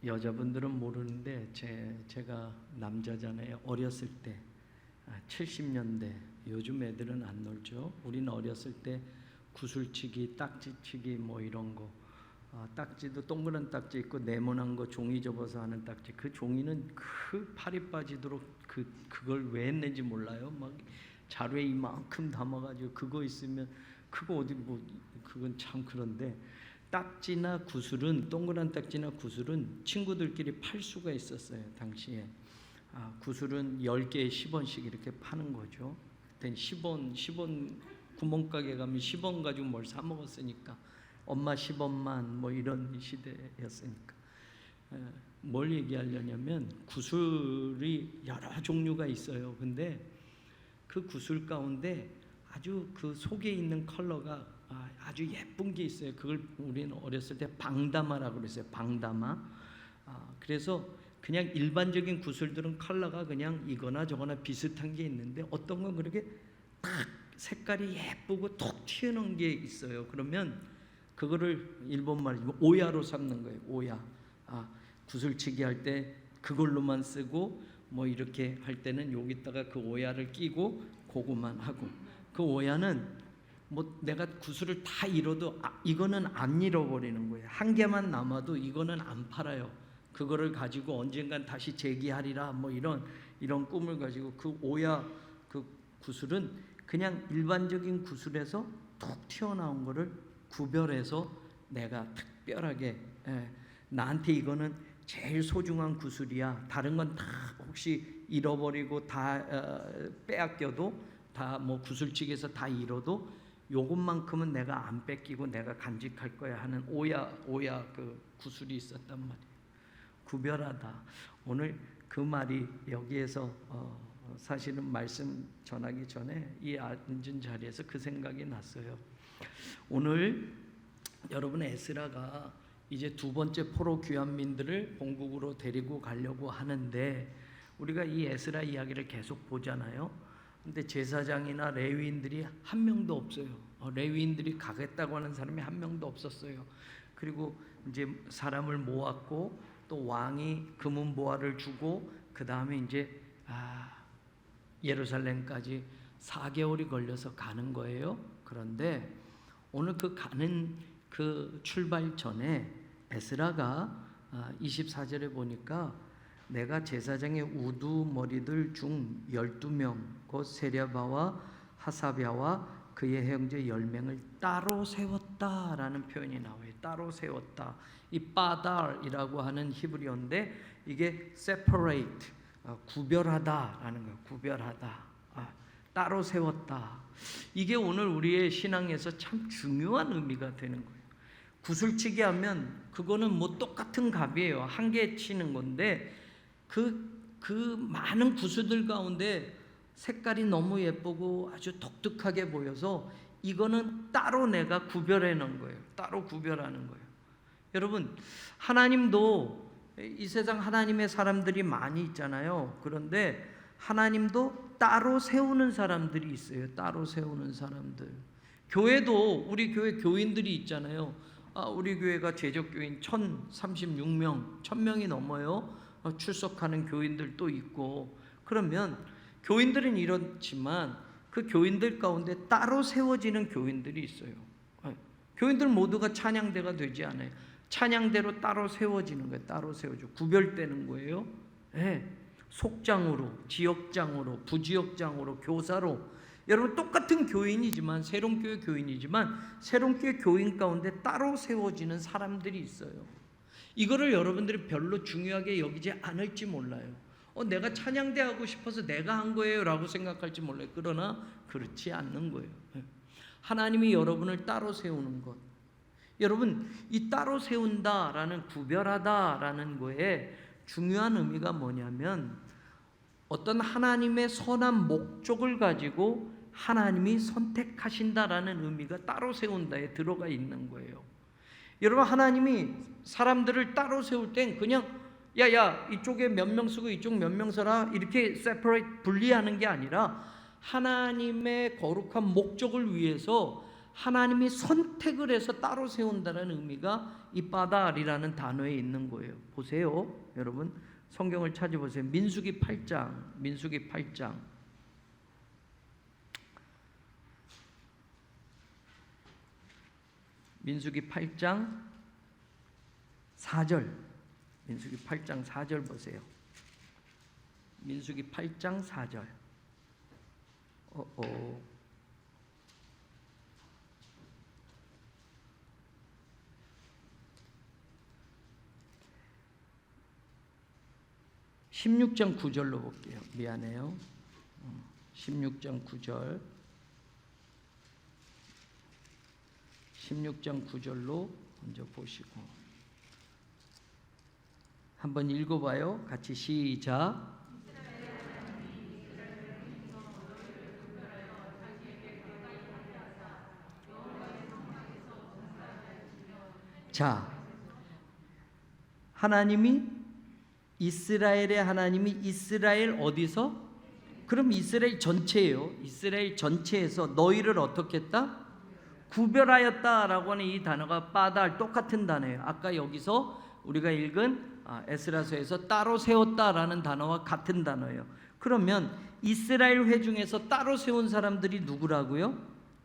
여자분들은 모르는데 제가 남자잖아요. 어렸을 때 70년대, 요즘 애들은 안 놀죠. 우리는 어렸을 때 구슬치기, 딱지치기 뭐 이런 거, 딱지도 동그란 딱지 있고 네모난 거 종이 접어서 하는 딱지. 그 종이는 그 팔이 빠지도록 그걸 왜 했는지 몰라요. 막 자루에 이만큼 담아가지고 그거 있으면 그거 어디 뭐 그건 참. 그런데 딱지나 구슬은, 동그란 딱지나 구슬은 친구들끼리 팔 수가 있었어요 당시에. 구슬은 10개에 10원씩 이렇게 파는 거죠. 그때 10원 구멍가게 가면 10원 가지고 뭘 사 먹었으니까, 엄마 10원만 뭐 이런 시대였으니까. 뭘 얘기하려냐면 구슬이 여러 종류가 있어요. 근데 그 구슬 가운데 아주 그 속에 있는 컬러가 아주 예쁜 게 있어요. 그걸 우리는 어렸을 때 방다마라고 그랬어요. 방다마. 그래서 그냥 일반적인 구슬들은 컬러가 그냥 이거나 저거나 비슷한 게 있는데, 어떤 건 그렇게 딱 색깔이 예쁘고 톡 튀어나온 게 있어요. 그러면 그거를 일본 말로 오야로 삼는 거예요. 오야. 구슬치기 할 때 그걸로만 쓰고, 뭐 이렇게 할 때는 여기다가 그 오야를 끼고 그거만 하고. 그 오야는 뭐 내가 구슬을 다 잃어도 이거는 안 잃어버리는 거예요. 한 개만 남아도 이거는 안 팔아요. 그거를 가지고 언젠간 다시 재기하리라, 뭐 이런 꿈을 가지고, 그 오야 그 구슬은 그냥 일반적인 구슬에서 툭 튀어나온 거를 구별해서 내가 특별하게, 나한테 이거는 제일 소중한 구슬이야. 다른 건 다 혹시 잃어버리고 다 빼앗겨도, 다 뭐 구슬치기에서 다 잃어도 요것만큼은 내가 안 뺏기고 내가 간직할 거야 하는 오야 그 구슬이 있었단 말이에요. 구별하다. 오늘 그 말이 여기에서 사실은 말씀 전하기 전에 이 앉은 자리에서 그 생각이 났어요. 오늘 여러분, 에스라가 이제 두 번째 포로 귀환민들을 본국으로 데리고 가려고 하는데, 우리가 이 에스라 이야기를 계속 보잖아요. 근데 제사장이나 레위인들이 한 명도 없어요. 레위인들이 가겠다고 하는 사람이 한 명도 없었어요. 그리고 이제 사람을 모았고, 또 왕이 금은 보화를 주고, 그 다음에 이제 예루살렘까지 4개월이 걸려서 가는 거예요. 그런데 오늘 그 가는 그 출발 전에 에스라가 24절에 보니까, 내가 제사장의 우두머리들 중 12명 곧 세랴바와 하사랴와 그의 형제 10명을 따로 세웠다라는 표현이 나와요. 따로 세웠다. 이 바달이라고 하는 히브리어인데 이게 separate, 구별하다라는 거예요. 구별하다. 따로 세웠다. 이게 오늘 우리의 신앙에서 참 중요한 의미가 되는 거예요. 구슬치기 하면 그거는 뭐 똑같은 값이에요. 한 개 치는 건데, 그 많은 구슬들 가운데 색깔이 너무 예쁘고 아주 독특하게 보여서 이거는 따로 내가 구별해 놓은 거예요. 따로 구별하는 거예요. 여러분, 하나님도, 이 세상 하나님의 사람들이 많이 있잖아요. 그런데 하나님도 따로 세우는 사람들이 있어요. 따로 세우는 사람들. 교회도 우리 교회 교인들이 있잖아요. 우리 교회가 제적교인 1036명, 1000명이 넘어요. 출석하는 교인들도 있고. 그러면 교인들은 이렇지만 그 교인들 가운데 따로 세워지는 교인들이 있어요. 교인들 모두가 찬양대가 되지 않아요. 찬양대로 따로 세워지는 거예요. 따로 세워져 구별되는 거예요. 속장으로, 지역장으로, 부지역장으로, 교사로. 여러분, 똑같은 교인이지만, 새롬교회 교인이지만 새롬교회 교인 가운데 따로 세워지는 사람들이 있어요. 이거를 여러분들이 별로 중요하게 여기지 않을지 몰라요. 내가 찬양대 하고 싶어서 내가 한 거예요 라고 생각할지 몰라요. 그러나 그렇지 않는 거예요. 하나님이 여러분을 따로 세우는 것. 여러분, 이 따로 세운다라는, 구별하다라는 거에 중요한 의미가 뭐냐면, 어떤 하나님의 선한 목적을 가지고 하나님이 선택하신다라는 의미가 따로 세운다에 들어가 있는 거예요. 여러분, 하나님이 사람들을 따로 세울 땐 그냥 야 이쪽에 몇 명 쓰고 이쪽 몇 명 써라 이렇게 separate, 분리하는 게 아니라 하나님의 거룩한 목적을 위해서 하나님이 선택을 해서 따로 세운다는 의미가 이 바달이라는 단어에 있는 거예요. 보세요, 여러분 성경을 찾아보세요. 민수기 8장, 민수기 8장. 민수기 8장 4절. 민수기 8장 4절 보세요. 민수기 8장 4절. 16장 9절로 볼게요. 미안해요. 16장 9절. 16장 9절로 먼저 보시고 한번 읽어봐요. 같이 시작. 자, 하나님이 이스라엘의 하나님이 이스라엘 어디서? 그럼 이스라엘 전체예요. 이스라엘 전체에서 너희를 어떻게 했다? 구별하였다라고 하는 이 단어가 바달, 똑같은 단어예요. 아까 여기서 우리가 읽은 에스라서에서 따로 세웠다라는 단어와 같은 단어예요. 그러면 이스라엘 회중에서 따로 세운 사람들이 누구라고요?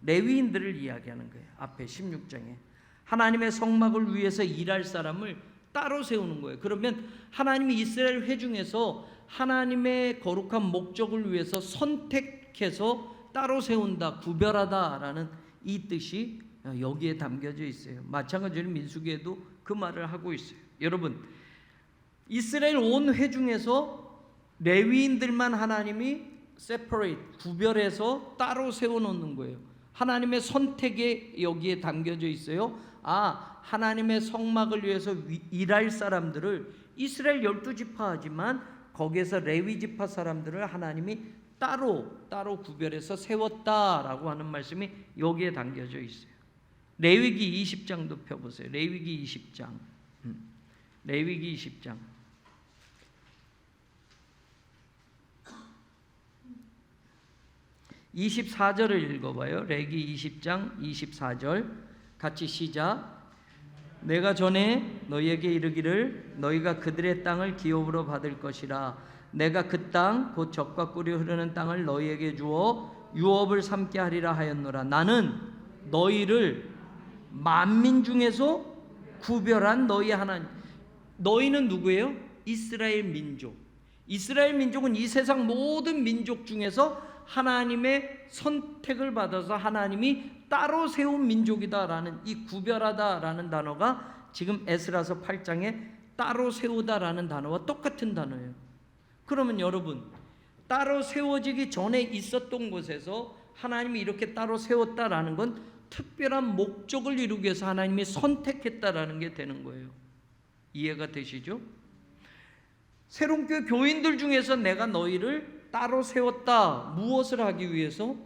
레위인들을 이야기하는 거예요. 앞에 16장에 하나님의 성막을 위해서 일할 사람을 따로 세우는 거예요. 그러면 하나님이 이스라엘 회중에서 하나님의 거룩한 목적을 위해서 선택해서 따로 세운다, 구별하다라는 이 뜻이 여기에 담겨져 있어요. 마찬가지로 민수기에도 그 말을 하고 있어요. 여러분, 이스라엘 온 회중에서 레위인들만 하나님이 separate, 구별해서 따로 세워놓는 거예요. 하나님의 선택에 여기에 담겨져 있어요. 하나님의 성막을 위해서 일할 사람들을 이스라엘 12지파지만 거기에서 레위 지파 사람들을 하나님이 따로 구별해서 세웠다라고 하는 말씀이 여기에 담겨져 있어요. 레위기 20장도 펴보세요. 레위기 20장. 레위기 20장. 24절을 읽어봐요. 레위기 20장 24절 같이 시작. 내가 전에 너희에게 이르기를 너희가 그들의 땅을 기업으로 받을 것이라. 내가 그 땅 곧 젖과 꿀이 흐르는 땅을 너희에게 주어 유업을 삼게 하리라 하였노라. 나는 너희를 만민 중에서 구별한 너희 하나님. 너희는 누구예요? 이스라엘 민족. 이스라엘 민족은 이 세상 모든 민족 중에서 하나님의 선택을 받아서 하나님이 따로 세운 민족이다라는 이 구별하다라는 단어가 지금 에스라서 8장에 따로 세우다라는 단어와 똑같은 단어예요. 그러면 여러분, 따로 세워지기 전에 있었던 곳에서 하나님이 이렇게 따로 세웠다라는 건 특별한 목적을 이루기 위해서 하나님이 선택했다라는 게 되는 거예요. 이해가 되시죠? 새롬교회 교인들 중에서 내가 너희를 따로 세웠다. 무엇을 하기 위해서?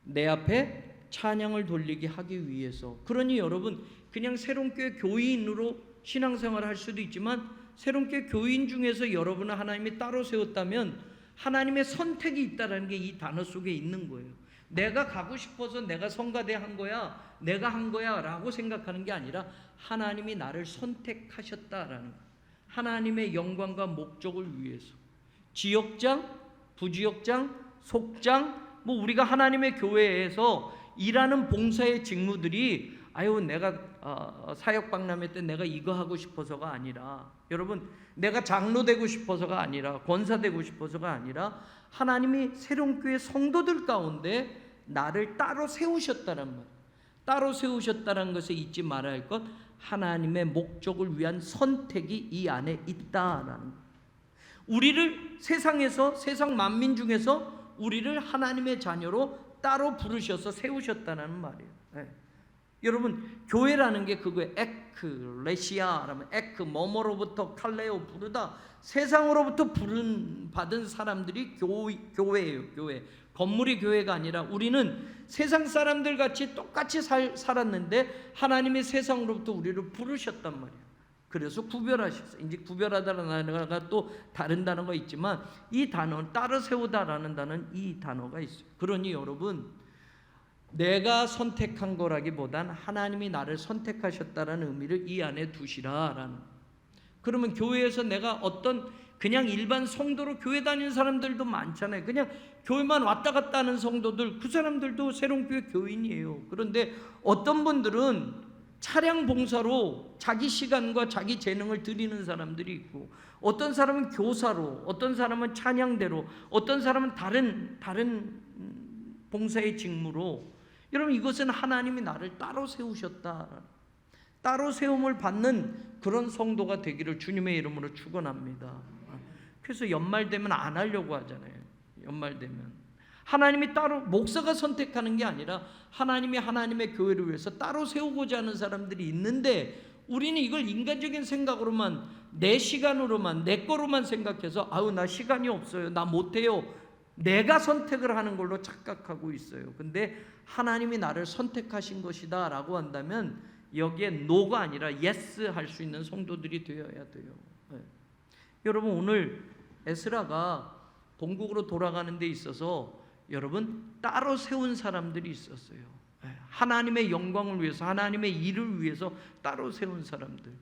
내 앞에 찬양을 돌리게 하기 위해서. 그러니 여러분, 그냥 새롬교회 교인으로 신앙생활을 할 수도 있지만 새롬교회 교인 중에서 여러분을 하나님이 따로 세웠다면 하나님의 선택이 있다는 게 이 단어 속에 있는 거예요. 내가 가고 싶어서 내가 성가대 한 거야, 내가 한 거야 라고 생각하는 게 아니라 하나님이 나를 선택하셨다라는 거예요. 하나님의 영광과 목적을 위해서. 지역장, 부지역장, 속장, 우리가 하나님의 교회에서 일하는 봉사의 직무들이 내가 사역박람회 때 내가 이거 하고 싶어서가 아니라, 여러분, 내가 장로 되고 싶어서가 아니라, 권사 되고 싶어서가 아니라 하나님이 새롬교회 성도들 가운데 나를 따로 세우셨다는 말. 따로 세우셨다는 것을 잊지 말아야 할 것, 하나님의 목적을 위한 선택이 이 안에 있다라는 것. 우리를 세상에서, 세상 만민 중에서 우리를 하나님의 자녀로 따로 부르셔서 세우셨다는 말이에요. 네. 여러분, 교회라는 게 그거예요. 에클레시아라면 에크, 뭐뭐로부터 칼레오 부르다. 세상으로부터 받은 사람들이 교회예요. 교회. 건물이 교회가 아니라 우리는 세상 사람들 같이 똑같이 살았는데 하나님이 세상으로부터 우리를 부르셨단 말이에요. 그래서 구별하셨어요. 이제 구별하다라는 단어가 또 다른 단어가 있지만 이 단어, 따로 세우다라는 단어는 이 단어가 있어요. 그러니 여러분, 내가 선택한 거라기보단 하나님이 나를 선택하셨다라는 의미를 이 안에 두시라라는. 그러면 교회에서 내가 어떤 그냥 일반 성도로 교회 다니는 사람들도 많잖아요. 그냥 교회만 왔다 갔다 하는 성도들, 그 사람들도 새로운 교회 교인이에요. 그런데 어떤 분들은 차량 봉사로 자기 시간과 자기 재능을 드리는 사람들이 있고, 어떤 사람은 교사로, 어떤 사람은 찬양대로, 어떤 사람은 다른 봉사의 직무로. 여러분, 이것은 하나님이 나를 따로 세우셨다, 따로 세움을 받는 그런 성도가 되기를 주님의 이름으로 축원합니다. 그래서 연말 되면 안 하려고 하잖아요. 연말 되면 하나님이 따로, 목사가 선택하는 게 아니라 하나님이 하나님의 교회를 위해서 따로 세우고자 하는 사람들이 있는데, 우리는 이걸 인간적인 생각으로만, 내 시간으로만, 내 거로만 생각해서 아유 나 시간이 없어요, 나 못해요, 내가 선택을 하는 걸로 착각하고 있어요. 근데 하나님이 나를 선택하신 것이다 라고 한다면 여기에 노가 아니라 예스 할 수 있는 성도들이 되어야 돼요. 네. 여러분, 오늘 에스라가 본국으로 돌아가는 데 있어서 여러분 따로 세운 사람들이 있었어요. 하나님의 영광을 위해서, 하나님의 일을 위해서 따로 세운 사람들.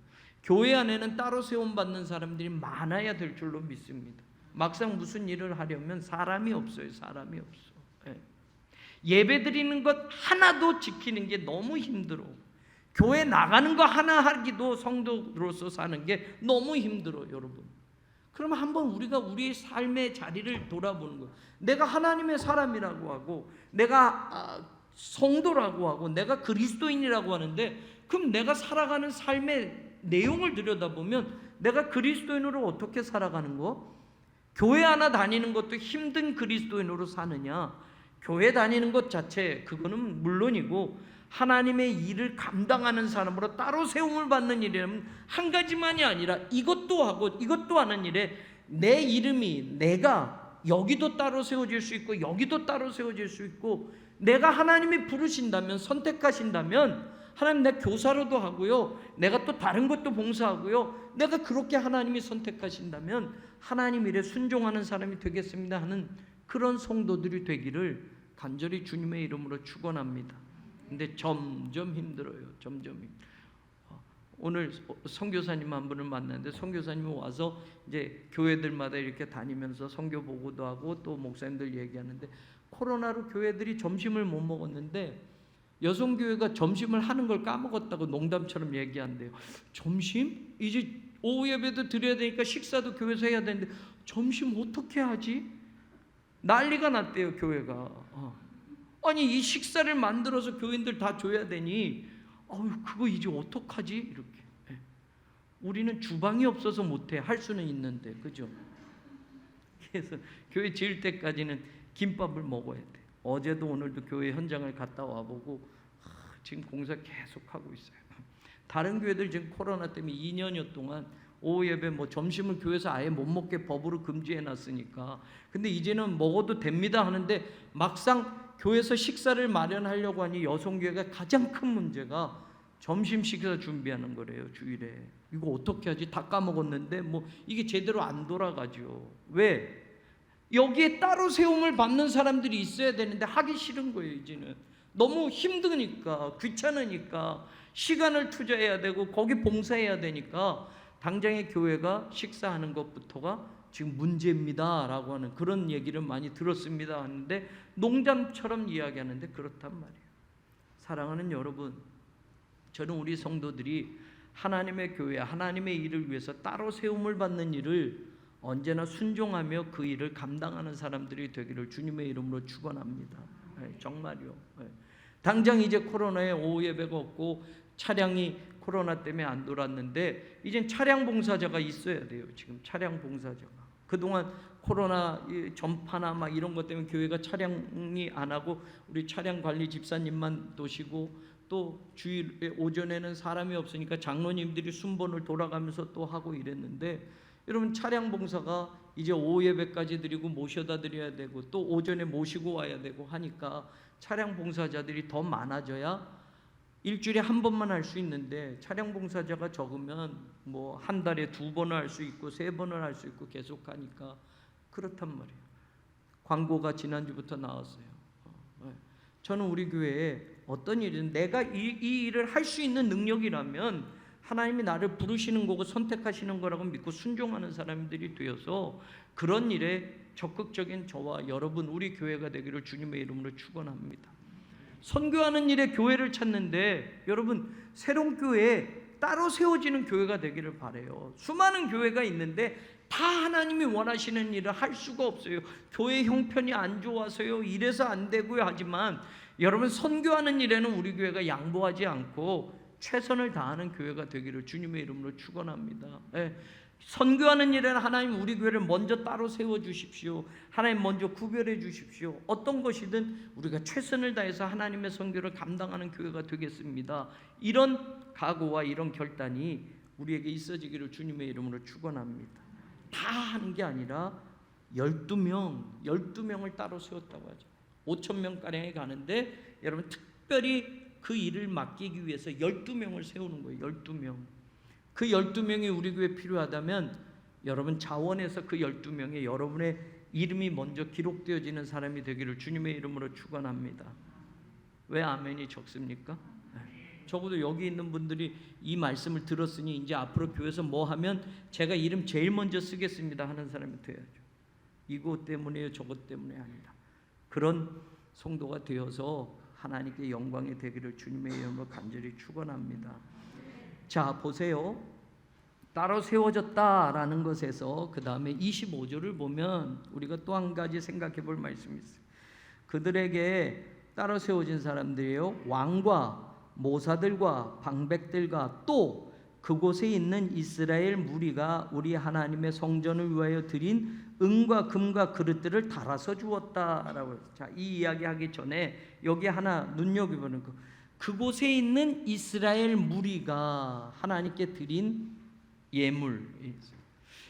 교회 안에는 따로 세움 받는 사람들이 많아야 될 줄로 믿습니다. 막상 무슨 일을 하려면 사람이 없어요. 사람이 없어. 예배 드리는 것 하나도 지키는 게 너무 힘들어. 교회 나가는 거 하나 하기도 성도로서 사는 게 너무 힘들어, 여러분. 그러면 한번 우리가 우리의 삶의 자리를 돌아보는 거예요. 내가 하나님의 사람이라고 하고, 내가 성도라고 하고, 내가 그리스도인이라고 하는데, 그럼 내가 살아가는 삶의 내용을 들여다보면 내가 그리스도인으로 어떻게 살아가는 거? 교회 하나 다니는 것도 힘든 그리스도인으로 사느냐? 교회 다니는 것 자체, 그거는 물론이고, 하나님의 일을 감당하는 사람으로 따로 세움을 받는 일이라면 한 가지만이 아니라 이것도 하고 이것도 하는 일에 내 이름이, 내가 여기도 따로 세워질 수 있고 여기도 따로 세워질 수 있고, 내가 하나님이 부르신다면, 선택하신다면 하나님 내 교사로도 하고요, 내가 또 다른 것도 봉사하고요, 내가 그렇게 하나님이 선택하신다면 하나님 일에 순종하는 사람이 되겠습니다 하는 그런 성도들이 되기를 간절히 주님의 이름으로 축원합니다. 근데 점점 힘들어요. 점점 힘들어요. 오늘 선교사님 한 분을 만났는데, 선교사님이 와서 이제 교회들마다 이렇게 다니면서 선교 보고도 하고 또 목사님들 얘기하는데, 코로나로 교회들이 점심을 못 먹었는데 여성교회가 점심을 하는 걸 까먹었다고 농담처럼 얘기한대요. 점심? 이제 오후 예배도 드려야 되니까 식사도 교회에서 해야 되는데 점심 어떻게 하지? 난리가 났대요, 교회가. 아니, 이 식사를 만들어서 교인들 다 줘야 되니 그거 이제 어떡하지? 이렇게. 우리는 주방이 없어서 못해. 할 수는 있는데, 그죠? 그래서 교회 지을 때까지는 김밥을 먹어야 돼. 어제도 오늘도 교회 현장을 갔다 와보고 지금 공사 계속 하고 있어요. 다른 교회들 지금 코로나 때문에 2년여 동안 오후 예배 점심을 교회에서 아예 못 먹게 법으로 금지해 놨으니까, 근데 이제는 먹어도 됩니다 하는데, 막상 교회에서 식사를 마련하려고 하니 여성교회가 가장 큰 문제가 점심 식사 준비하는 거래요, 주일에. 이거 어떻게 하지? 다 까먹었는데 이게 제대로 안 돌아가죠. 왜? 여기에 따로 세움을 받는 사람들이 있어야 되는데 하기 싫은 거예요. 이제는 너무 힘드니까, 귀찮으니까, 시간을 투자해야 되고 거기 봉사해야 되니까 당장의 교회가 식사하는 것부터가 지금 문제입니다 라고 하는 그런 얘기를 많이 들었습니다 하는데, 농담처럼 이야기하는데 그렇단 말이에요. 사랑하는 여러분, 저는 우리 성도들이 하나님의 교회, 하나님의 일을 위해서 따로 세움을 받는 일을 언제나 순종하며 그 일을 감당하는 사람들이 되기를 주님의 이름으로 축원합니다. 정말요. 당장 이제 코로나에 오후 예배가 없고 차량이 코로나 때문에 안 돌았는데, 이젠 차량 봉사자가 있어야 돼요. 지금 차량 봉사자가. 그동안 코로나 전파나 이런 것 때문에 교회가 차량이 안 하고 우리 차량 관리 집사님만 도시고, 또 주일 오전에는 사람이 없으니까 장로님들이 순번을 돌아가면서 또 하고 이랬는데, 여러분 차량 봉사가 이제 오후 예배까지 드리고 모셔다 드려야 되고 또 오전에 모시고 와야 되고 하니까 차량 봉사자들이 더 많아져야 일주일에 한 번만 할 수 있는데, 차량 봉사자가 적으면 한 달에 2번을 할 수 있고 3번을 할 수 있고 계속 하니까 그렇단 말이에요. 광고가 지난주부터 나왔어요. 저는 우리 교회에 어떤 일이든 내가 이 일을 할 수 있는 능력이라면 하나님이 나를 부르시는 거고 선택하시는 거라고 믿고 순종하는 사람들이 되어서 그런 일에 적극적인 저와 여러분 우리 교회가 되기를 주님의 이름으로 축원합니다. 선교하는 일에 교회를 찾는데 여러분 새로운 교회에 따로 세워지는 교회가 되기를 바라요. 수많은 교회가 있는데 다 하나님이 원하시는 일을 할 수가 없어요. 교회 형편이 안 좋아서요, 이래서 안 되고요 하지만 여러분 선교하는 일에는 우리 교회가 양보하지 않고 최선을 다하는 교회가 되기를 주님의 이름으로 축원합니다. 선교하는 일에는 하나님 우리 교회를 먼저 따로 세워주십시오. 하나님 먼저 구별해 주십시오. 어떤 것이든 우리가 최선을 다해서 하나님의 선교를 감당하는 교회가 되겠습니다. 이런 각오와 이런 결단이 우리에게 있어지기를 주님의 이름으로 축원합니다. 다 하는 게 아니라 12명을 따로 세웠다고 하죠. 5,000명가량이 가는데 여러분 특별히 그 일을 맡기기 위해서 12명을 세우는 거예요. 12명. 그 12명이 우리 교회에 필요하다면 여러분 자원해서 그 12명에 여러분의 이름이 먼저 기록되어지는 사람이 되기를 주님의 이름으로 축원합니다. 왜 아멘이 적습니까? 적어도 여기 있는 분들이 이 말씀을 들었으니 이제 앞으로 교회에서 뭐 하면 제가 이름 제일 먼저 쓰겠습니다 하는 사람이 되어야죠. 이것 때문이에요 저것 때문에 아니라 그런 성도가 되어서 하나님께 영광이 되기를 주님의 이름으로 간절히 축원합니다. 자 보세요. 따로 세워졌다라는 것에서 그 다음에 25절을 보면 우리가 또 한 가지 생각해 볼 말씀이 있어요. 그들에게 따로 세워진 사람들이요 왕과 모사들과 방백들과 또 그곳에 있는 이스라엘 무리가 우리 하나님의 성전을 위하여 드린 은과 금과 그릇들을 달아서 주었다라고 해서 자, 이 이야기 하기 전에 여기 하나 눈여겨보는 거 그곳에 있는 이스라엘 무리가 하나님께 드린 예물.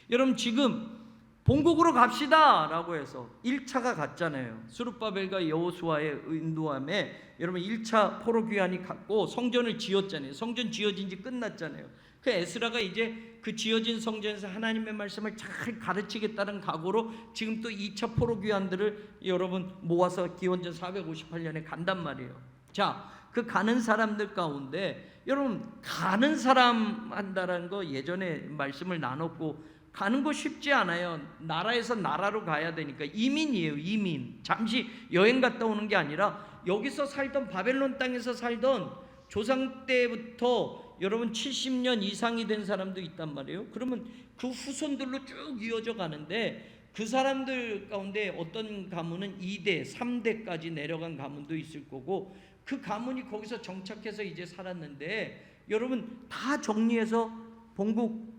여러분 지금 본국으로 갑시다 라고 해서 1차가 갔잖아요. 스룹바벨과 여호수아의 인도함에 여러분 1차 포로 귀환이 갔고 성전을 지었잖아요. 성전 지어진 지 끝났잖아요. 그 에스라가 이제 그 지어진 성전에서 하나님의 말씀을 잘 가르치겠다는 각오로 지금 또 2차 포로 귀환들을 여러분 모아서 기원전 458년에 간단 말이에요. 자, 그 가는 사람들 가운데 여러분 가는 사람 한다라는 거 예전에 말씀을 나눴고 가는 거 쉽지 않아요. 나라에서 나라로 가야 되니까 이민이에요. 이민. 잠시 여행 갔다 오는 게 아니라 여기서 살던 바벨론 땅에서 살던 조상 때부터 여러분 70년 이상이 된 사람도 있단 말이에요. 그러면 그 후손들로 쭉 이어져 가는데 그 사람들 가운데 어떤 가문은 2대, 3대까지 내려간 가문도 있을 거고 그 가문이 거기서 정착해서 이제 살았는데 여러분 다 정리해서 본국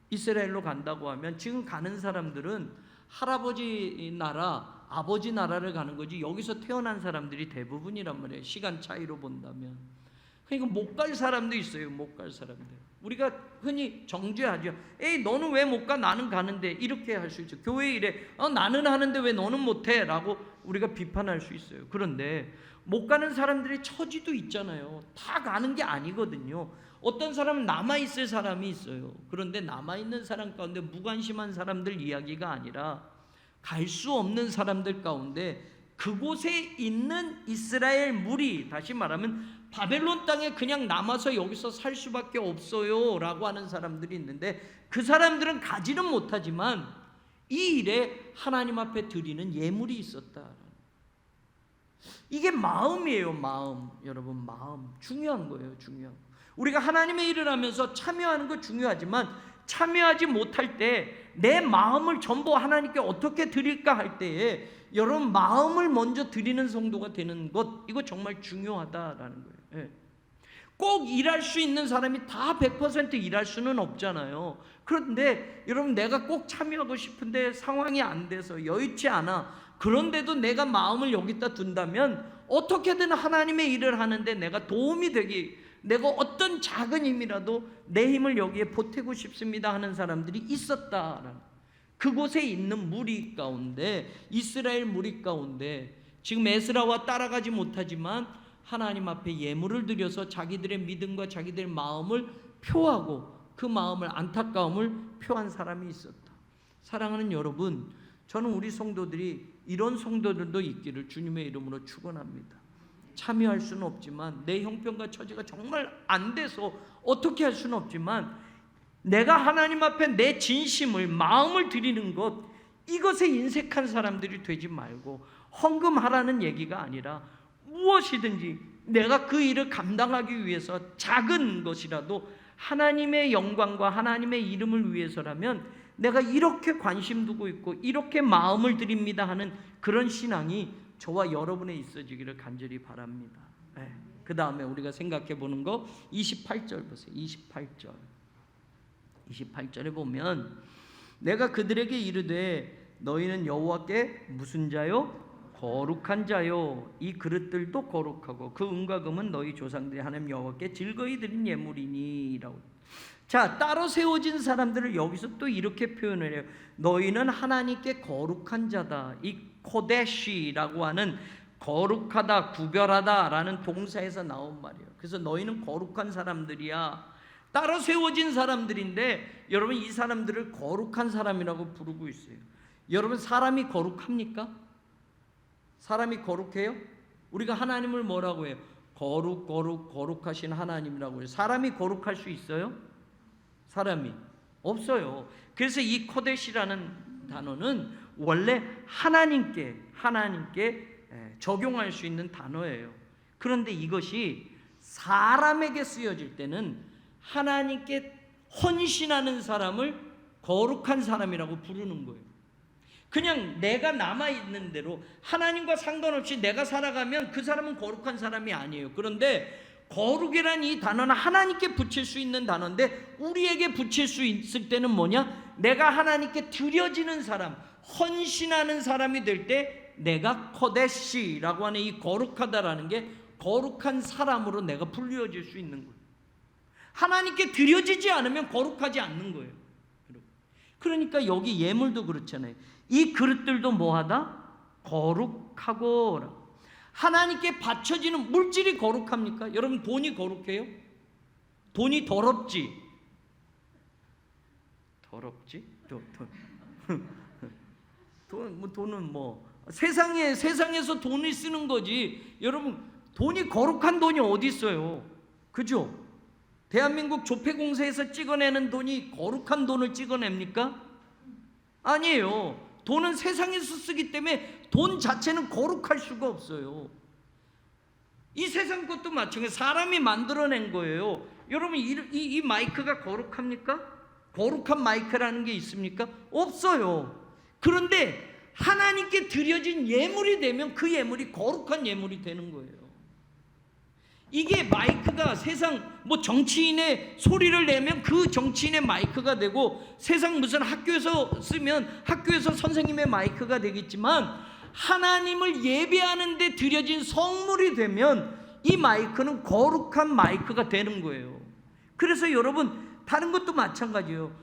이스라엘로 간다고 하면 지금 가는 사람들은 할아버지 나라, 아버지 나라를 가는 거지 여기서 태어난 사람들이 대부분이란 말이에요. 시간 차이로 본다면. 그러니까 못 갈 사람도 있어요. 못 갈 사람들. 우리가 흔히 정죄하죠. 에이 너는 왜 못 가? 나는 가는데. 이렇게 할 수 있죠. 교회 일에 나는 하는데 왜 너는 못해? 라고 우리가 비판할 수 있어요. 그런데 못 가는 사람들의 처지도 있잖아요. 다 가는 게 아니거든요. 어떤 사람은 남아있을 사람이 있어요. 그런데 남아있는 사람 가운데 무관심한 사람들 이야기가 아니라 갈 수 없는 사람들 가운데 그곳에 있는 이스라엘 무리, 다시 말하면 바벨론 땅에 그냥 남아서 여기서 살 수밖에 없어요 라고 하는 사람들이 있는데 그 사람들은 가지는 못하지만 이 일에 하나님 앞에 드리는 예물이 있었다. 이게 마음이에요. 마음. 여러분 마음 중요한 거예요. 중요한 거. 우리가 하나님의 일을 하면서 참여하는 거 중요하지만 참여하지 못할 때 내 마음을 전부 하나님께 어떻게 드릴까 할 때에 여러분 마음을 먼저 드리는 성도가 되는 것 이거 정말 중요하다라는 거예요. 꼭 일할 수 있는 사람이 다 100% 일할 수는 없잖아요. 그런데 여러분 내가 꼭 참여하고 싶은데 상황이 안 돼서 여의치 않아. 그런데도 내가 마음을 여기다 둔다면 어떻게든 하나님의 일을 하는데 내가 도움이 되기 내가 어떤 작은 힘이라도 내 힘을 여기에 보태고 싶습니다 하는 사람들이 있었다라는 그곳에 있는 무리 가운데 이스라엘 무리 가운데 지금 에스라와 따라가지 못하지만 하나님 앞에 예물을 드려서 자기들의 믿음과 자기들의 마음을 표하고 그 마음을 안타까움을 표한 사람이 있었다. 사랑하는 여러분, 저는 우리 성도들이 이런 성도들도 있기를 주님의 이름으로 축원합니다. 참여할 수는 없지만, 내 형편과 처지가 정말 안 돼서 어떻게 할 수는 없지만, 내가 하나님 앞에 내 진심을, 마음을 드리는 것, 이것에 인색한 사람들이 되지 말고 헌금하라는 얘기가 아니라 무엇이든지 내가 그 일을 감당하기 위해서 작은 것이라도 하나님의 영광과 하나님의 이름을 위해서라면 내가 이렇게 관심 두고 있고 이렇게 마음을 드립니다 하는 그런 신앙이 저와 여러분에 있어지기를 간절히 바랍니다. 네. 그 다음에 우리가 생각해 보는 거 28절 보세요. 28절에 보면 내가 그들에게 이르되 너희는 여호와께 무슨 자요? 거룩한 자요. 이 그릇들도 거룩하고 그 은과 금은 너희 조상들이 하나님 여호와께 즐거이 드린 예물이니 라고. 자, 따로 세워진 사람들을 여기서 또 이렇게 표현을 해요. 너희는 하나님께 거룩한 자다. 이 코데시라고 하는 거룩하다, 구별하다 라는 동사에서 나온 말이에요. 그래서 너희는 거룩한 사람들이야. 따로 세워진 사람들인데 여러분, 이 사람들을 거룩한 사람이라고 부르고 있어요. 여러분, 사람이 거룩합니까? 사람이 거룩해요? 우리가 하나님을 뭐라고 해요? 거룩하신 하나님이라고 해요. 사람이 거룩할 수 있어요? 사람이 없어요. 그래서 이 코데시라는 단어는 원래 하나님께 적용할 수 있는 단어예요. 그런데 이것이 사람에게 쓰여질 때는 하나님께 헌신하는 사람을 거룩한 사람이라고 부르는 거예요. 그냥 내가 남아있는 대로 하나님과 상관없이 내가 살아가면 그 사람은 거룩한 사람이 아니에요. 그런데 거룩이란 이 단어는 하나님께 붙일 수 있는 단어인데 우리에게 붙일 수 있을 때는 뭐냐? 내가 하나님께 드려지는 사람, 헌신하는 사람이 될 때 내가 코데시라고 하는 이 거룩하다라는 게 거룩한 사람으로 내가 불리워질 수 있는 거예요. 하나님께 드려지지 않으면 거룩하지 않는 거예요. 그러니까 여기 예물도 그렇잖아요. 이 그릇들도 뭐하다? 거룩하고. 하나님께 바쳐지는 물질이 거룩합니까? 여러분, 돈이 거룩해요? 돈이 더럽지? 돈은 뭐 세상에서 돈을 쓰는 거지. 여러분, 돈이 거룩한 돈이 어디 있어요? 그죠? 대한민국 조폐공사에서 찍어내는 돈이 거룩한 돈을 찍어냅니까? 아니에요. 돈은 세상에서 쓰기 때문에 돈 자체는 거룩할 수가 없어요. 이 세상 것도 마찬가지예요. 사람이 만들어낸 거예요. 여러분, 이 마이크가 거룩합니까? 거룩한 마이크라는 게 있습니까? 없어요. 그런데 하나님께 드려진 예물이 되면 그 예물이 거룩한 예물이 되는 거예요. 이게 마이크가 세상 정치인의 소리를 내면 그 정치인의 마이크가 되고, 세상 무슨 학교에서 쓰면 학교에서 선생님의 마이크가 되겠지만, 하나님을 예배하는 데 드려진 성물이 되면 이 마이크는 거룩한 마이크가 되는 거예요. 그래서 여러분, 다른 것도 마찬가지예요.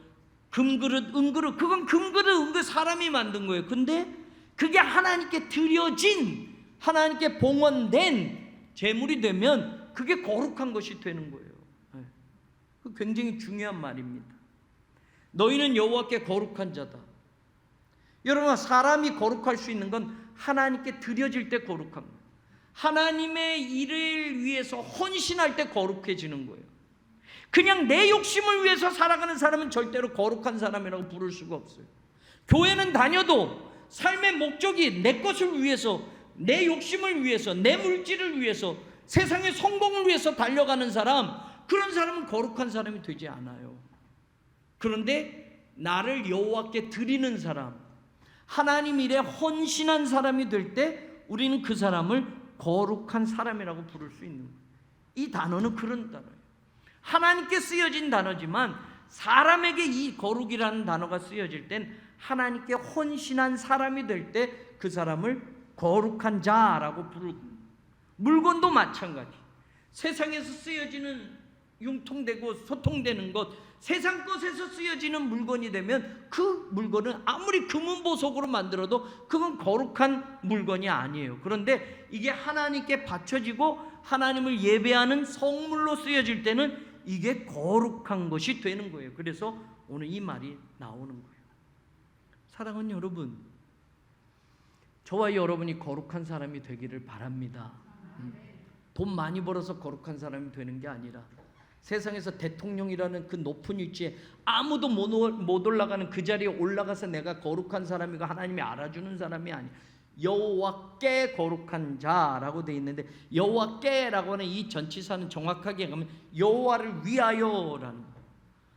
금그릇, 은그릇, 그건 금그릇, 은그릇 사람이 만든 거예요. 근데 그게 하나님께 드려진, 하나님께 봉헌된 제물이 되면 그게 거룩한 것이 되는 거예요. 굉장히 중요한 말입니다. 너희는 여호와께 거룩한 자다. 여러분, 사람이 거룩할 수 있는 건 하나님께 드려질 때 거룩한 거예요. 하나님의 일을 위해서 헌신할 때 거룩해지는 거예요. 그냥 내 욕심을 위해서 살아가는 사람은 절대로 거룩한 사람이라고 부를 수가 없어요. 교회는 다녀도 삶의 목적이 내 것을 위해서, 내 욕심을 위해서, 내 물질을 위해서, 세상의 성공을 위해서 달려가는 사람, 그런 사람은 거룩한 사람이 되지 않아요. 그런데 나를 여호와께 드리는 사람, 하나님 일에 헌신한 사람이 될 때 우리는 그 사람을 거룩한 사람이라고 부를 수 있는 거예요. 이 단어는 그런 단어예요. 하나님께 쓰여진 단어지만 사람에게 이 거룩이라는 단어가 쓰여질 땐 하나님께 헌신한 사람이 될 때 그 사람을 거룩한 자라고 부르고, 물건도 마찬가지. 세상에서 쓰여지는 융통되고 소통되는 것, 세상 것에서 쓰여지는 물건이 되면 그 물건은 아무리 금은보석으로 만들어도 그건 거룩한 물건이 아니에요. 그런데 이게 하나님께 바쳐지고 하나님을 예배하는 성물로 쓰여질 때는 이게 거룩한 것이 되는 거예요. 그래서 오늘 이 말이 나오는 거예요. 사랑하는 여러분, 저와 여러분이 거룩한 사람이 되기를 바랍니다. 돈 많이 벌어서 거룩한 사람이 되는 게 아니라 세상에서 대통령이라는 그 높은 위치에 아무도 못 올라가는 그 자리에 올라가서 내가 거룩한 사람이고 하나님이 알아주는 사람이 아니야. 여호와께 거룩한 자라고 되어 있는데, 여호와께라고 하는 이 전치사는 정확하게 가면 여호와를 위하여라는,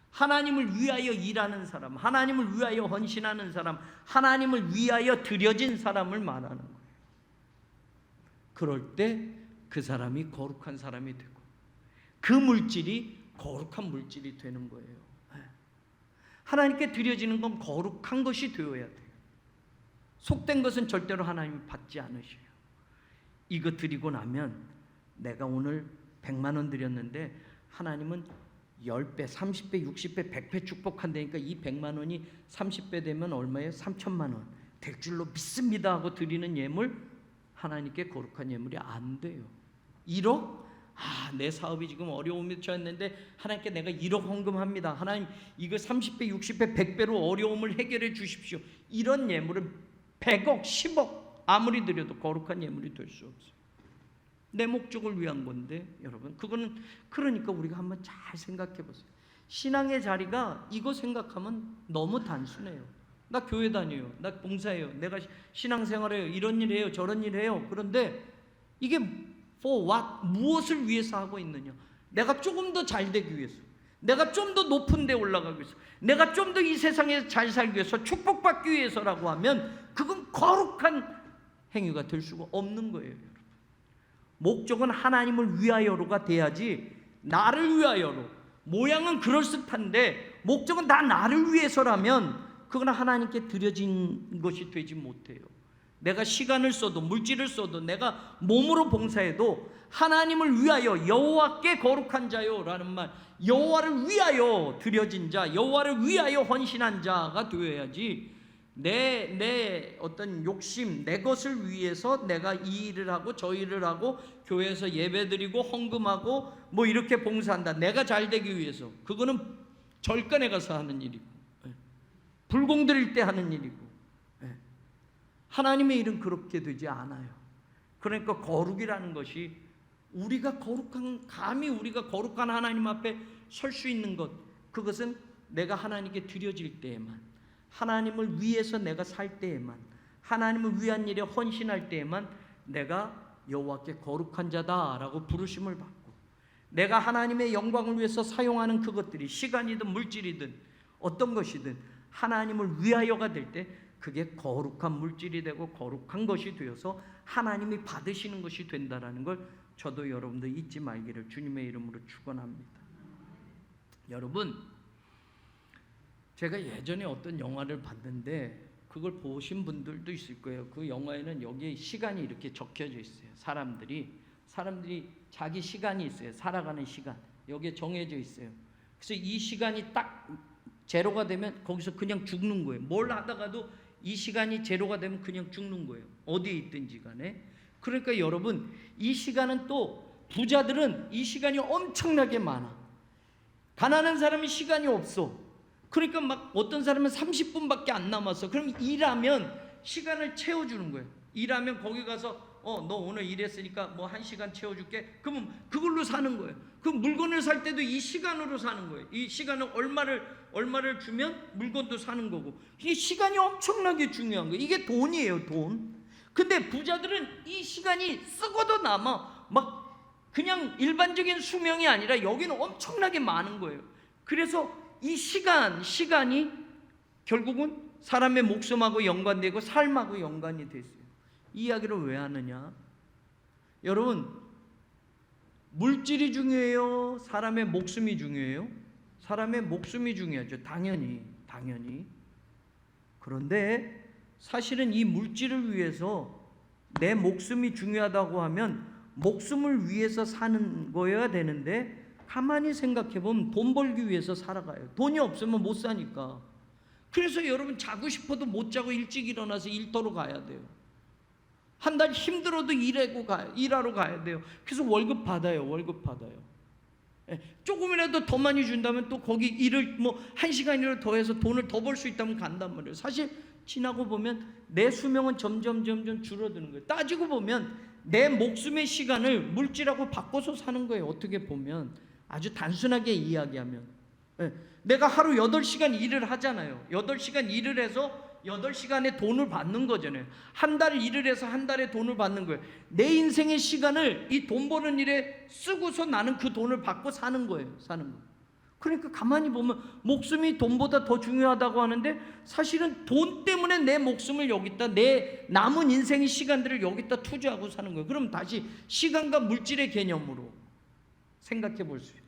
하나님을 위하여 일하는 사람, 하나님을 위하여 헌신하는 사람, 하나님을 위하여 드려진 사람을 말하는 거예요. 그럴 때 그 사람이 거룩한 사람이 되고 그 물질이 거룩한 물질이 되는 거예요. 하나님께 드려지는 건 거룩한 것이 되어야 돼요. 속된 것은 절대로 하나님이 받지 않으셔요. 이거 드리고 나면 내가 오늘 100만 원 드렸는데 하나님은 10배, 30배, 60배, 100배 축복한다니까 이 100만 원이 30배 되면 얼마예요? 3천만 원 될 줄로 믿습니다 하고 드리는 예물, 하나님께 거룩한 예물이 안 돼요. 1억? 내 사업이 지금 어려움에 처했는데 하나님께 내가 1억 헌금합니다. 하나님 이거 30배, 60배, 100배로 어려움을 해결해 주십시오. 이런 예물은 100억, 10억 아무리 드려도 거룩한 예물이 될 수 없어요. 내 목적을 위한 건데 여러분, 그거는 그러니까 우리가 한번 잘 생각해 보세요. 신앙의 자리가 이거 생각하면 너무 단순해요. 나 교회 다녀요, 나 봉사해요, 내가 신앙생활해요, 이런 일 해요, 저런 일 해요. 그런데 이게 for what? 무엇을 위해서 하고 있느냐? 내가 조금 더 잘 되기 위해서, 내가 좀 더 높은 데 올라가기 위해서, 내가 좀 더 이 세상에 잘 살기 위해서, 축복받기 위해서라고 하면 그건 거룩한 행위가 될 수가 없는 거예요. 여러분, 목적은 하나님을 위하여로가 돼야지 나를 위하여로, 모양은 그럴듯한데 목적은 다 나를 위해서라면 그건 하나님께 드려진 것이 되지 못해요. 내가 시간을 써도 물질을 써도 내가 몸으로 봉사해도 하나님을 위하여, 여호와께 거룩한 자요 라는 말, 여호와를 위하여 드려진 자, 여호와를 위하여 헌신한 자가 되어야지 내 어떤 욕심, 내 것을 위해서 내가 이 일을 하고 저 일을 하고 교회에서 예배드리고 헌금하고 뭐 이렇게 봉사한다, 내가 잘 되기 위해서, 그거는 절간에 가서 하는 일이고 불공 드릴 때 하는 일이고, 하나님의 일은 그렇게 되지 않아요. 그러니까 거룩이라는 것이 우리가 거룩한, 감히 우리가 거룩한 하나님 앞에 설 수 있는 것, 그것은 내가 하나님께 드려질 때에만, 하나님을 위해서 내가 살 때에만, 하나님을 위한 일에 헌신할 때에만 내가 여호와께 거룩한 자다라고 부르심을 받고, 내가 하나님의 영광을 위해서 사용하는 그것들이 시간이든 물질이든 어떤 것이든 하나님을 위하여가 될 때 그게 거룩한 물질이 되고 거룩한 것이 되어서 하나님이 받으시는 것이 된다라는 걸 저도 여러분들 잊지 말기를 주님의 이름으로 축원합니다. 여러분, 제가 예전에 어떤 영화를 봤는데 그걸 보신 분들도 있을 거예요. 그 영화에는 여기에 시간이 이렇게 적혀져 있어요. 사람들이 자기 시간이 있어요. 살아가는 시간 여기에 정해져 있어요. 그래서 이 시간이 딱 제로가 되면 거기서 그냥 죽는 거예요. 뭘 하다가도 이 시간이 제로가 되면 그냥 죽는 거예요. 어디에 있든지 간에. 그러니까 여러분, 이 시간은 또 부자들은 이 시간이 엄청나게 많아. 가난한 사람이 시간이 없어. 그러니까 막 어떤 사람은 30분밖에 안 남았어. 그럼 일하면 시간을 채워주는 거예요. 일하면 거기 가서 너 오늘 일했으니까 뭐 1시간 채워줄게. 그러면 그걸로 사는 거예요. 그 물건을 살 때도 이 시간으로 사는 거예요. 이 시간은 얼마를 주면 물건도 사는 거고. 이 시간이 엄청나게 중요한 거예요. 이게 돈이에요, 돈. 근데 부자들은 이 시간이 쓰고도 남아. 막 그냥 일반적인 수명이 아니라 여기는 엄청나게 많은 거예요. 그래서 이 시간이 결국은 사람의 목숨하고 연관되고 삶하고 연관이 돼 있어요. 이 이야기를 왜 하느냐? 여러분, 물질이 중요해요? 사람의 목숨이 중요해요? 사람의 목숨이 중요하죠. 당연히. 그런데 사실은 이 물질을 위해서 내 목숨이 중요하다고 하면 목숨을 위해서 사는 거여야 되는데, 가만히 생각해 보면 돈 벌기 위해서 살아가요. 돈이 없으면 못 사니까. 그래서 여러분, 자고 싶어도 못 자고 일찍 일어나서 일터로 가야 돼요. 한 달 힘들어도 일하러 가야 돼요. 그래서 월급 받아요. 조금이라도 더 많이 준다면 또 거기 일을 뭐 1시간이라도 더 해서 돈을 더 벌 수 있다면 간단 말이에요. 사실 지나고 보면 내 수명은 점점 줄어드는 거예요. 따지고 보면 내 목숨의 시간을 물질하고 바꿔서 사는 거예요. 어떻게 보면 아주 단순하게 이야기하면 내가 하루 8시간 일을 하잖아요. 8시간 일을 해서 8시간의 돈을 받는 거잖아요. 한 달 일을 해서 한 달에 돈을 받는 거예요. 내 인생의 시간을 이 돈 버는 일에 쓰고서 나는 그 돈을 받고 사는 거예요. 사는 거. 그러니까 가만히 보면 목숨이 돈보다 더 중요하다고 하는데 사실은 돈 때문에 내 목숨을 여기다, 내 남은 인생의 시간들을 여기다 투자하고 사는 거예요. 그럼 다시 시간과 물질의 개념으로 생각해 볼 수 있어요.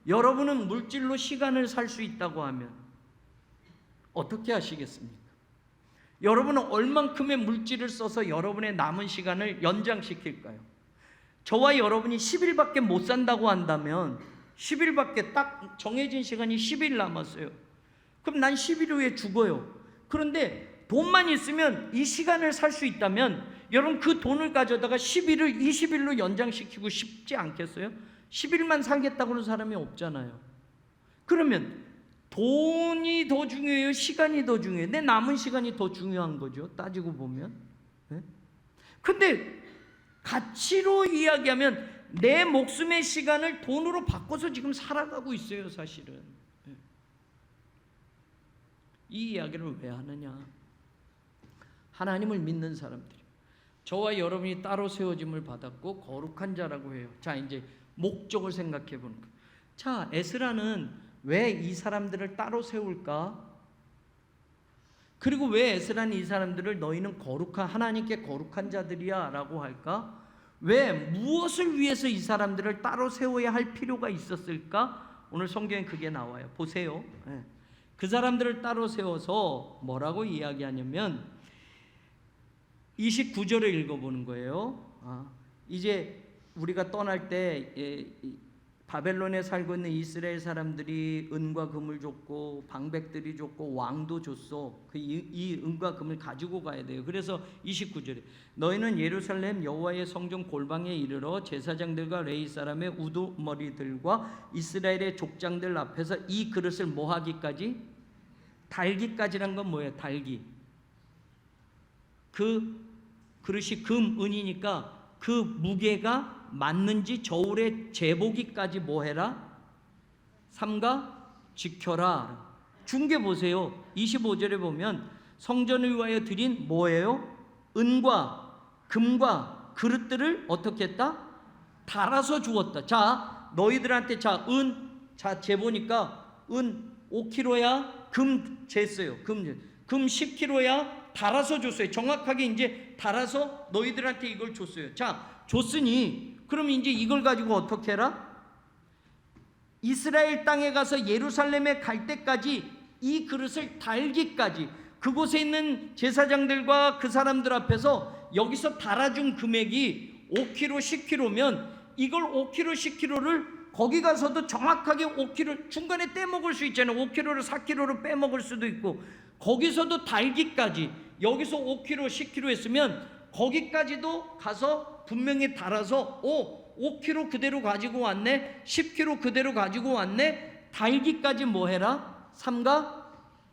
여러분은 물질로 시간을 살 수 있다고 하면 어떻게 하시겠습니까? 여러분은 얼만큼의 물질을 써서 여러분의 남은 시간을 연장시킬까요? 저와 여러분이 10일밖에 못 산다고 한다면 10일밖에 딱 정해진 시간이 10일 남았어요. 그럼 난 10일 후에 죽어요. 그런데 돈만 있으면 이 시간을 살 수 있다면 여러분 그 돈을 가져다가 10일을 20일로 연장시키고 싶지 않겠어요? 10일만 살겠다고 하는 사람이 없잖아요. 그러면 돈이 더 중요해요? 시간이 더 중요해요? 내 남은 시간이 더 중요한 거죠. 따지고 보면. 근데 가치로 이야기하면 내 목숨의 시간을 돈으로 바꿔서 지금 살아가고 있어요. 사실은. 이 이야기를 왜 하느냐? 하나님을 믿는 사람들이, 저와 여러분이 따로 세워짐을 받았고 거룩한 자라고 해요. 자, 이제 목적을 생각해 보는 거예요. 자, 에스라는 왜 이 사람들을 따로 세울까? 그리고 왜 에스라는 이 사람들을 너희는 거룩한, 하나님께 거룩한 자들이야 라고 할까? 왜, 무엇을 위해서 이 사람들을 따로 세워야 할 필요가 있었을까? 오늘 성경에 그게 나와요. 보세요. 그 사람들을 따로 세워서 뭐라고 이야기하냐면 29절을 읽어보는 거예요. 이제 우리가 떠날 때 바벨론에 살고 있는 이스라엘 사람들이 은과 금을 줬고 방백들이 줬고 왕도 줬어. 이 은과 금을 가지고 가야 돼요. 그래서 29절에 너희는 예루살렘 여호와의 성전 골방에 이르러 제사장들과 레위 사람의 우두머리들과 이스라엘의 족장들 앞에서 이 그릇을 뭐 하기까지? 달기까지란 건 뭐예요? 달기. 그 그릇이 금, 은이니까 그 무게가 맞는지 저울에 재보기까지 뭐 해라? 삼가 지켜라. 중계 보세요. 25절에 보면 성전을 위하여 드린 뭐예요? 은과 금과 그릇들을 어떻게 했다? 달아서 주었다. 자, 너희들한테 자 재보니까 은 5kg야, 금 쟀어요. 금 10kg야, 달아서 줬어요. 정확하게 이제 달아서 너희들한테 이걸 줬어요. 자, 줬으니 그럼 이제 이걸 가지고 어떻게 해라? 이스라엘 땅에 가서 예루살렘에 갈 때까지 이 그릇을 달기까지 그곳에 있는 제사장들과 그 사람들 앞에서 여기서 달아준 금액이 5kg, 10kg면 이걸 5kg, 10kg를 거기 가서도 정확하게 5kg 중간에 떼먹을 수 있잖아요. 5kg를 4kg로 빼먹을 수도 있고 거기서도 달기까지 여기서 5kg, 10kg 했으면 거기까지도 가서 분명히 달아서 5kg 그대로 가지고 왔네, 10kg 그대로 가지고 왔네, 달기까지 뭐 해라? 삼가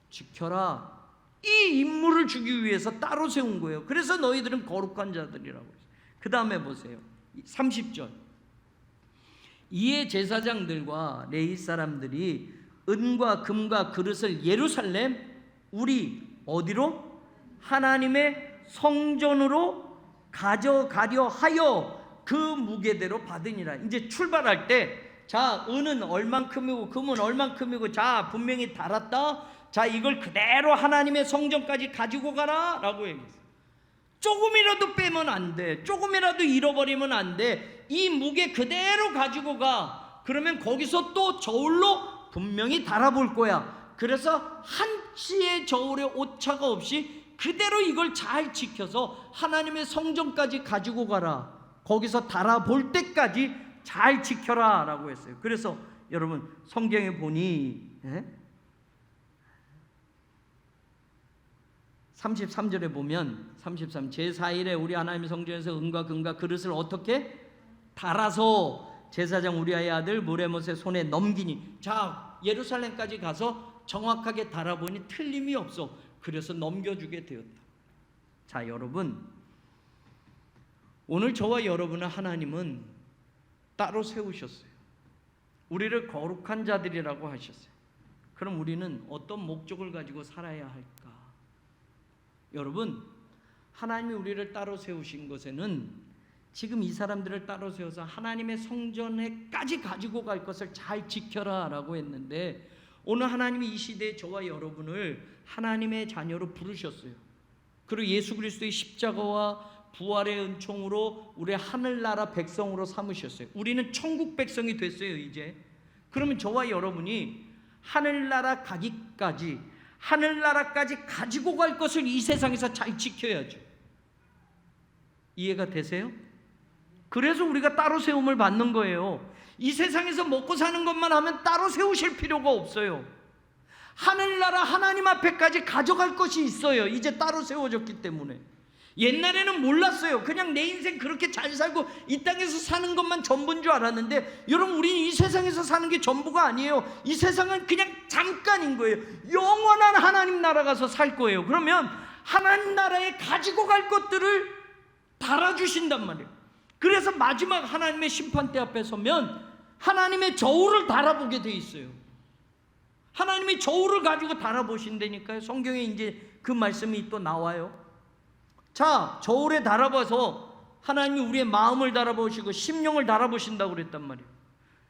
지켜라. 이 임무를 주기 위해서 따로 세운 거예요. 그래서 너희들은 거룩한 자들이라고 했어요. 그 다음에 보세요. 30절. 이에 제사장들과 레위 사람들이 은과 금과 그릇을 예루살렘 우리 어디로? 하나님의 성전으로 가져가려 하여 그 무게대로 받으니라. 이제 출발할 때 자, 은은 얼만큼이고 금은 얼만큼이고 자, 분명히 달았다. 자, 이걸 그대로 하나님의 성전까지 가지고 가라 라고 얘기했어요. 조금이라도 빼면 안 돼. 조금이라도 잃어버리면 안 돼. 이 무게 그대로 가지고 가. 그러면 거기서 또 저울로 분명히 달아볼 거야. 그래서 한치의 저울에 오차가 없이 그대로 이걸 잘 지켜서 하나님의 성전까지 가지고 가라. 거기서 달아볼 때까지 잘 지켜라 라고 했어요. 그래서 여러분 성경에 보니 33절에 보면 33 제4일에 우리 하나님의 성전에서 은과 금과 그릇을 어떻게? 달아서 제사장 우리아의 아들 무레못의 손에 넘기니. 자, 예루살렘까지 가서 정확하게 달아보니 틀림이 없어. 그래서 넘겨주게 되었다. 자, 여러분 오늘 저와 여러분을 하나님은 따로 세우셨어요. 우리를 거룩한 자들이라고 하셨어요. 그럼 우리는 어떤 목적을 가지고 살아야 할까? 여러분, 하나님이 우리를 따로 세우신 것에는 지금 이 사람들을 따로 세워서 하나님의 성전에까지 가지고 갈 것을 잘 지켜라 라고 했는데, 오늘 하나님이 이 시대에 저와 여러분을 하나님의 자녀로 부르셨어요. 그리고 예수 그리스도의 십자가와 부활의 은총으로 우리 하늘나라 백성으로 삼으셨어요. 우리는 천국 백성이 됐어요 이제. 그러면 저와 여러분이 하늘나라까지 가지고 갈 것을 이 세상에서 잘 지켜야죠. 이해가 되세요? 그래서 우리가 따로 세움을 받는 거예요. 이 세상에서 먹고 사는 것만 하면 따로 세우실 필요가 없어요. 하늘나라 하나님 앞에까지 가져갈 것이 있어요. 이제 따로 세워졌기 때문에. 옛날에는 몰랐어요. 그냥 내 인생 그렇게 잘 살고 이 땅에서 사는 것만 전부인 줄 알았는데, 여러분, 우리는 이 세상에서 사는 게 전부가 아니에요. 이 세상은 그냥 잠깐인 거예요. 영원한 하나님 나라 가서 살 거예요. 그러면 하나님 나라에 가지고 갈 것들을 달아주신단 말이에요. 그래서 마지막 하나님의 심판대 앞에 서면 하나님의 저울을 달아보게 돼 있어요. 하나님의 저울을 가지고 달아보신다니까요. 성경에 이제 그 말씀이 또 나와요. 자, 저울에 달아봐서 하나님이 우리의 마음을 달아보시고 심령을 달아보신다고 그랬단 말이에요.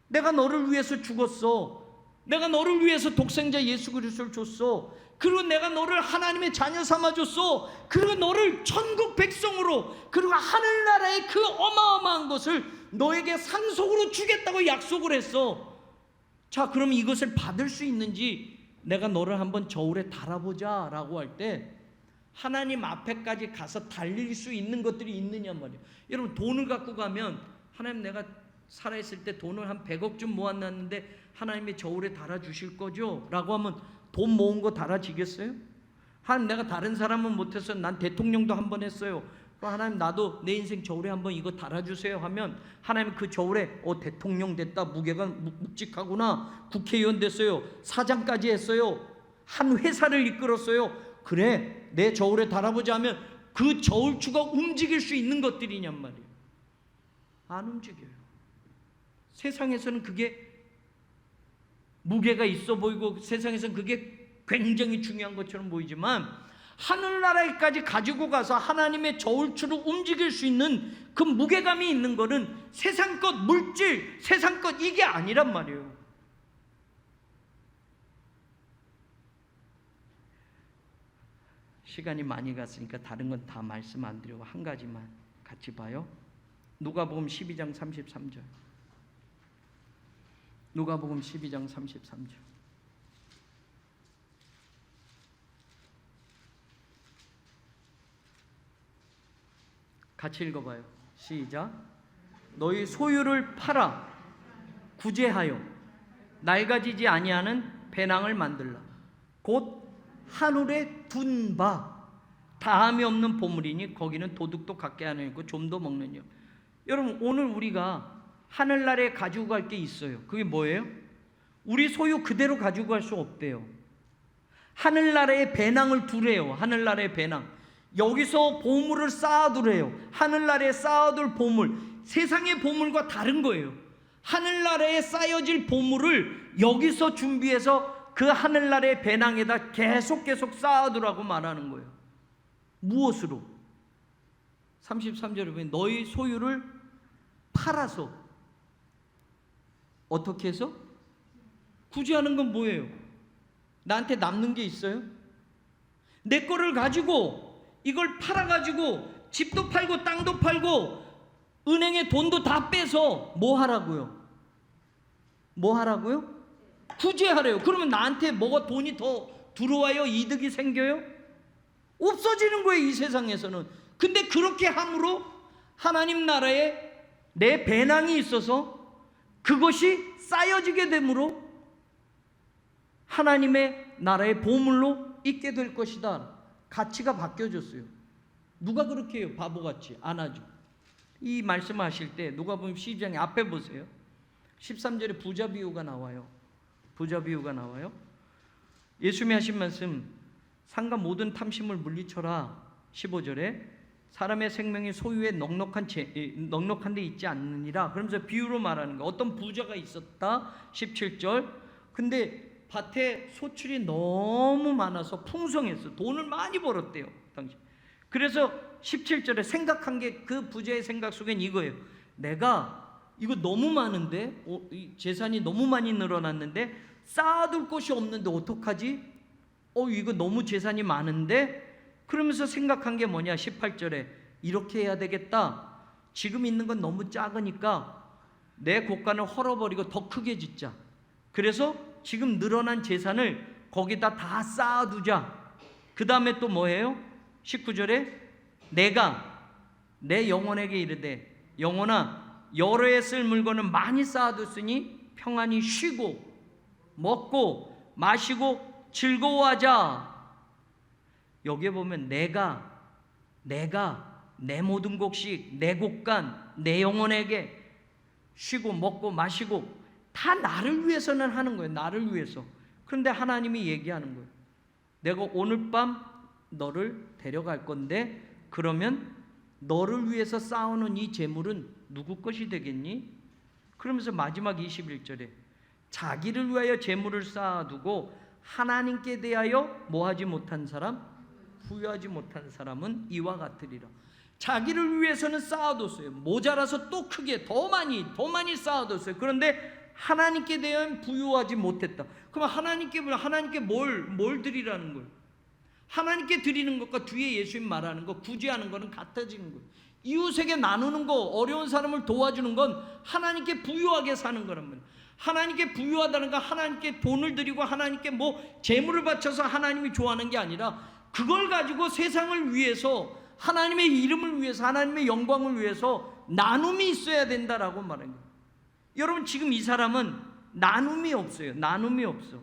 내가 너를 위해서 죽었어. 내가 너를 위해서 독생자 예수 그리스도를 줬어. 그리고 내가 너를 하나님의 자녀 삼아줬어. 그리고 너를 천국 백성으로, 그리고 하늘나라의 그 어마어마한 것을 너에게 상속으로 주겠다고 약속을 했어. 자, 그럼 이것을 받을 수 있는지 내가 너를 한번 저울에 달아보자 라고 할 때, 하나님 앞에까지 가서 달릴 수 있는 것들이 있느냐 말이에요. 여러분, 돈을 갖고 가면, 하나님 내가 살아있을 때 돈을 한 100억 좀 모았는데 하나님의 저울에 달아주실 거죠? 라고 하면 돈 모은 거 달아지겠어요? 하나님, 내가 다른 사람은 못해서 난 대통령도 한 번 했어요. 하나님, 나도 내 인생 저울에 한번 이거 달아주세요 하면 하나님 그 저울에 대통령 됐다, 무게가 묵직하구나, 국회의원 됐어요, 사장까지 했어요, 한 회사를 이끌었어요, 그래 내 저울에 달아보자 하면 그 저울추가 움직일 수 있는 것들이냔 말이에요. 안 움직여요. 세상에서는 그게 무게가 있어 보이고 세상에서는 그게 굉장히 중요한 것처럼 보이지만, 하늘나라에까지 가지고 가서 하나님의 저울추를 움직일 수 있는 그 무게감이 있는 거는 세상 것, 물질, 세상 것, 이게 아니란 말이에요. 시간이 많이 갔으니까 다른 건 다 말씀 안 드리고 한 가지만 같이 봐요. 누가복음 12장 33절. 누가복음 12장 33절. 같이 읽어봐요. 시작. 너희 소유를 팔아 구제하여 낡아지지 아니하는 배낭을 만들라. 곧 하늘에 둔 바 다함이 없는 보물이니 거기는 도둑도 갖게 하는 있고 좀도 먹느니라. 여러분, 오늘 우리가 하늘나라에 가지고 갈 게 있어요. 그게 뭐예요? 우리 소유 그대로 가지고 갈 수 없대요. 하늘나라에 배낭을 두래요. 하늘나라에 배낭. 여기서 보물을 쌓아두래요. 하늘나라에 쌓아둘 보물, 세상의 보물과 다른 거예요. 하늘나라에 쌓여질 보물을 여기서 준비해서 그 하늘나라의 배낭에다 계속 쌓아두라고 말하는 거예요. 무엇으로? 33절에 보면 너희 소유를 팔아서 어떻게 해서? 구제하는 건 뭐예요? 나한테 남는 게 있어요? 내 거를 가지고 이걸 팔아가지고 집도 팔고 땅도 팔고 은행에 돈도 다 빼서 뭐 하라고요? 뭐 하라고요? 구제하래요. 그러면 나한테 뭐가 돈이 더 들어와요? 이득이 생겨요? 없어지는 거예요, 이 세상에서는. 근데 그렇게 함으로 하나님 나라에 내 배낭이 있어서 그것이 쌓여지게 되므로 하나님의 나라의 보물로 있게 될 것이다. 가치가 바뀌어졌어요. 누가 그렇게 해요? 바보같이 안 하죠. 이 말씀하실 때 누가복음 12장에 앞에 보세요. 13절에 부자 비유가 나와요. 부자 비유가 나와요. 예수님이 하신 말씀, 상가 모든 탐심을 물리쳐라. 15절에 사람의 생명이 소유에 넉넉한 데 있지 않느니라. 그러면서 비유로 말하는 거. 어떤 부자가 있었다. 17절. 근데 밭에 소출이 너무 많아서 풍성했어. 돈을 많이 벌었대요, 당시. 그래서 17절에 생각한 게, 그 부자의 생각 속엔 이거예요. 내가 이거 너무 많은데, 재산이 너무 많이 늘어났는데 쌓아둘 곳이 없는데 어떡하지? 이거 너무 재산이 많은데? 그러면서 생각한 게 뭐냐? 18절에 이렇게 해야 되겠다. 지금 있는 건 너무 작으니까 내 곳간을 헐어버리고 더 크게 짓자. 그래서 지금 늘어난 재산을 거기다 다 쌓아두자. 그 다음에 또 뭐예요? 19절에 내가 내 영혼에게 이르되 영혼아, 여러 해 쓸 물건을 많이 쌓아뒀으니 평안히 쉬고 먹고 마시고 즐거워하자. 여기에 보면 내가 내 모든 곡식, 내 곳간, 내 영혼에게 쉬고 먹고 마시고 다 나를 위해서는 하는 거예요. 나를 위해서. 그런데 하나님이 얘기하는 거예요. 내가 오늘 밤 너를 데려갈 건데 그러면 너를 위해서 쌓아놓은 이 재물은 누구 것이 되겠니? 그러면서 마지막 21절에 자기를 위하여 재물을 쌓아두고 하나님께 대하여 뭐하지 못한 사람? 부유하지 못한 사람은 이와 같으리라. 자기를 위해서는 쌓아뒀어요. 모자라서 또 크게 더 많이 쌓아뒀어요. 그런데 하나님께 대한 부유하지 못했다. 그럼 하나님께 뭘 드리라는 거예요? 하나님께 드리는 것과 뒤에 예수님 말하는 거, 구제하는 거는 같아지는 거예요. 이웃에게 나누는 거, 어려운 사람을 도와주는 건 하나님께 부유하게 사는 거란 말이에요. 하나님께 부유하다는 건 하나님께 돈을 드리고 하나님께 재물을 바쳐서 하나님이 좋아하는 게 아니라 그걸 가지고 세상을 위해서, 하나님의 이름을 위해서, 하나님의 영광을 위해서 나눔이 있어야 된다라고 말한 거예요. 여러분, 지금 이 사람은 나눔이 없어요. 나눔이 없어.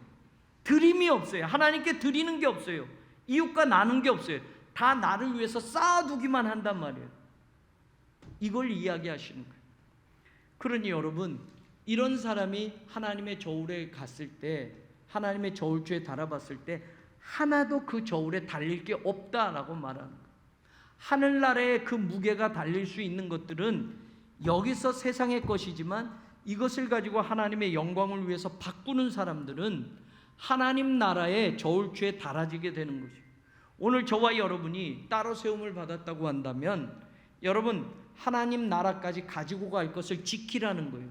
드림이 없어요. 하나님께 드리는 게 없어요. 이웃과 나눈 게 없어요. 다 나를 위해서 쌓아두기만 한단 말이에요. 이걸 이야기하시는 거예요. 그러니 여러분, 이런 사람이 하나님의 저울에 갔을 때, 하나님의 저울추에 달아봤을 때 하나도 그 저울에 달릴 게 없다라고 말하는 거예요. 하늘나라에 그 무게가 달릴 수 있는 것들은 여기서 세상의 것이지만 이것을 가지고 하나님의 영광을 위해서 바꾸는 사람들은 하나님 나라의 저울추에 달아지게 되는 것이죠. 오늘 저와 여러분이 따로 세움을 받았다고 한다면 여러분, 하나님 나라까지 가지고 갈 것을 지키라는 거예요.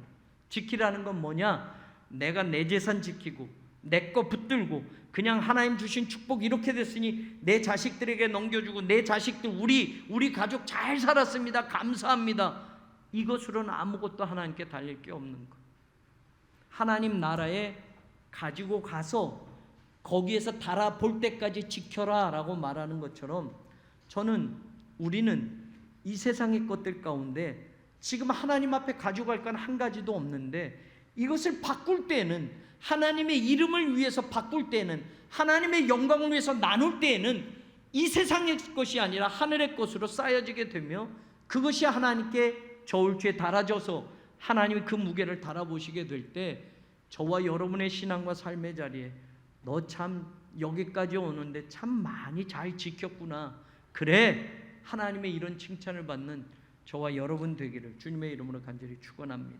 지키라는 건 뭐냐? 내가 내 재산 지키고 내 거 붙들고 그냥 하나님 주신 축복 이렇게 됐으니 내 자식들에게 넘겨주고 내 자식들 우리 가족 잘 살았습니다. 감사합니다. 이것으로는 아무것도 하나님께 달릴 게 없는 거. 하나님 나라에 가지고 가서 거기에서 달아볼 때까지 지켜라 라고 말하는 것처럼 우리는 이 세상의 것들 가운데 지금 하나님 앞에 가져갈 건 한 가지도 없는데 이것을 바꿀 때는, 하나님의 이름을 위해서 바꿀 때는, 하나님의 영광을 위해서 나눌 때에는 이 세상의 것이 아니라 하늘의 것으로 쌓여지게 되며 그것이 하나님께 저울추에 달아져서 하나님이 그 무게를 달아보시게 될 때 저와 여러분의 신앙과 삶의 자리에 너 참 여기까지 오는데 참 많이 잘 지켰구나. 그래, 하나님의 이런 칭찬을 받는 저와 여러분 되기를 주님의 이름으로 간절히 축원합니다.